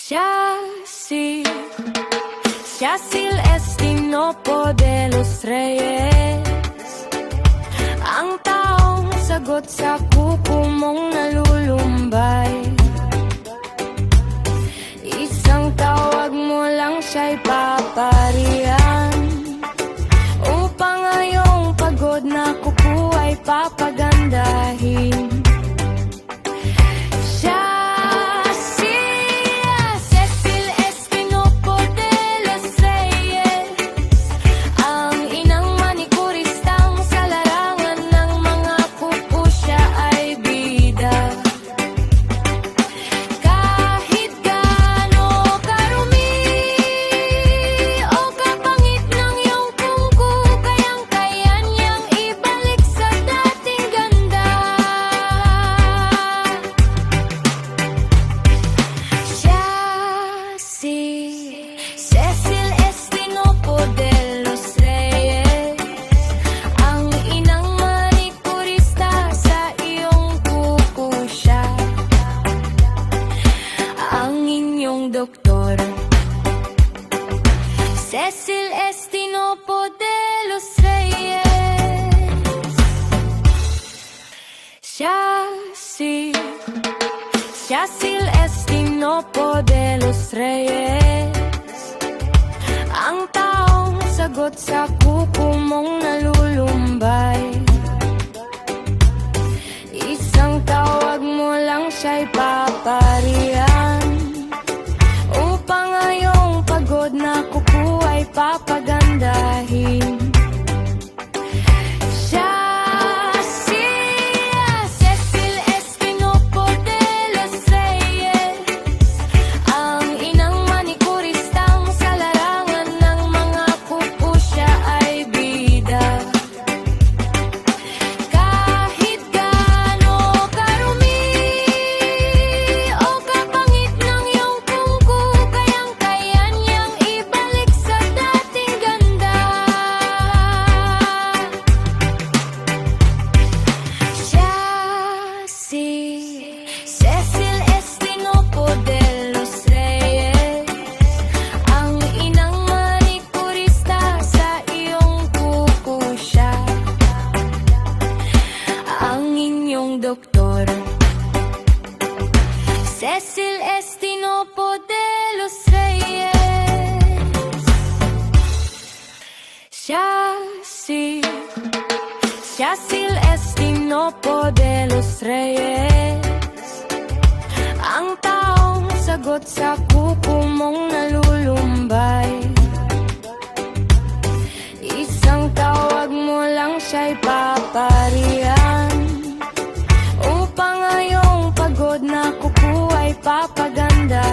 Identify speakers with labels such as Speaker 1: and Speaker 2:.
Speaker 1: Yacil Estinopo de los Reyes, ang taong sagot sa kuko mong nalulumbay. Isang tawag mo lang siya'y paparihan, upang ngayong pagod na kuko ay papagandahin. Cecil Estinopo de los Reyes, ang inang manikurista sa iyong kuko siya, ang inyong doktor. Cecil Estinopo de los Reyes, Yacil Estinopo de los Reyes, ang taong sagot sa kuko mong nalulumbay. Isang tawag mo lang siya'y paparihan, upang ngayong pagod na kuko ay papagandahin. Cecil Estinopo de los Reyes, ang inang manikurista sa iyong kuko siya, ang inyong doktor. Cecil Estinopo de los Reyes, Yacil Estinopo de los Reyes, ang taong sagot sa kuko mong nalulumbay. Isang tawag mo lang siya'y paparihan, upang ngayong pagod na kuko ay papaganda.